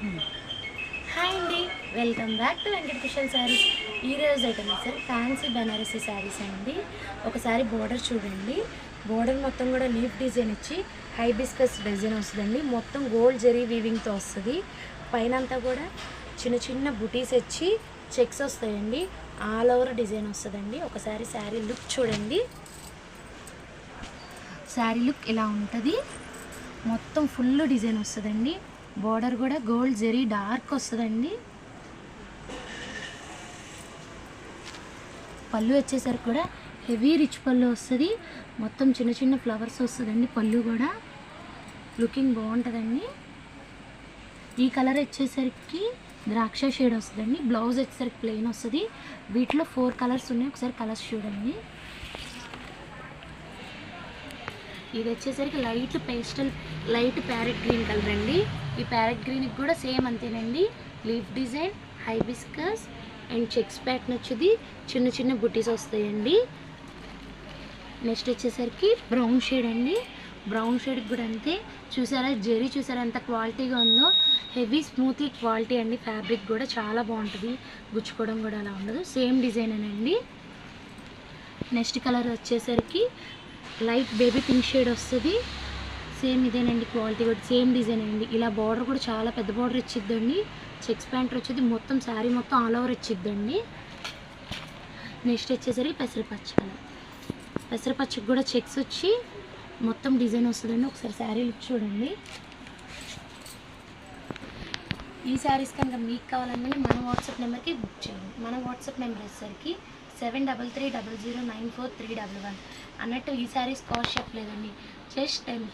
Hi అండి, welcome back to Venkata Kushal sarees. ఈరోజు item sir fancy Banarasi sarees అండి. ఒకసారి బోర్డర్ చూడండి. బోర్డర్ మొత్తం కూడా లీఫ్ డిజైన్ ఇచ్చి హైబిస్కస్ డిజైన్ వస్తుందండి. మొత్తం గోల్డ్ జరీ వీవింగ్తో వస్తుంది. పైన అంతా కూడా చిన్న చిన్న బుటీస్ ఇచ్చి చెక్స్ వస్తాయండి. ఆల్ ఓవర్ డిజైన్ వస్తుందండి. ఒకసారి శారీ లుక్ చూడండి. శారీ లుక్ ఇలా ఉంటుంది. మొత్తం ఫుల్ డిజైన్ వస్తుందండి. బోర్డర్ కూడా గోల్డ్ జరీ డార్క్ వస్తుందండి. పళ్ళు వచ్చేసరికి కూడా హెవీ రిచ్ పళ్ళు వస్తుంది. మొత్తం చిన్న చిన్న ఫ్లవర్స్ వస్తుందండి. పళ్ళు కూడా లుకింగ్ బాగుంటుందండి. ఈ కలర్ వచ్చేసరికి ద్రాక్ష షేడ్ వస్తుందండి. బ్లౌజ్ వచ్చేసరికి ప్లెయిన్ వస్తుంది. వీటిలో 4 కలర్స్ ఉన్నాయి. ఒకసారి కలర్స్ చూడండి. ఇది వచ్చేసరికి లైట్ ప్యారెట్ గ్రీన్ కలర్ అండి. ఈ ప్యారెట్ గ్రీన్కి కూడా సేమ్ అంతేనండి. Leaf design, hibiscus and checks pattern వచ్చేది. చిన్న చిన్న బుటీస్ వస్తాయండి. నెక్స్ట్ వచ్చేసరికి బ్రౌన్ షేడ్ అండి. బ్రౌన్ షేడ్కి కూడా అంతే. చూసారా జరీ, చూసారా ఎంత క్వాలిటీగా ఉందో. హెవీ స్మూత్ క్వాలిటీ అండి. ఫ్యాబ్రిక్ కూడా చాలా బాగుంటుంది. గుచ్చుకోవడం కూడా అలా ఉండదు. సేమ్ డిజైన్ అండి. నెక్స్ట్ కలర్ వచ్చేసరికి లైట్ బేబీ పింక్ షేడ్ వస్తుంది. సేమ్ ఇదేనండి. క్వాలిటీ కూడా సేమ్ డిజైన్ అండి. ఇలా బార్డర్ కూడా చాలా పెద్ద బార్డర్ ఇచ్చిద్దండి. చెక్స్ ప్యాంట్ వచ్చేది మొత్తం శారీ మొత్తం ఆల్ ఓవర్ ఇచ్చిద్దండి. నెక్స్ట్ వచ్చేసరికి పెసరపచ్చ కలర్. పెసరపచ్చకి కూడా చెక్స్ వచ్చి మొత్తం డిజైన్ వస్తుందండి. ఒకసారి శారీ లుక్ చూడండి. ఈ శారీస్ కనుక మీకు కావాలనుకుంటే మన వాట్సాప్ నెంబర్కి బుక్ చేయండి. మన వాట్సాప్ నెంబర్ వచ్చేసరికి 7330094311 అన్నట్టు. ఈ శారీస్ కాస్ట్ చెప్పలేదండి. జస్ట్ 10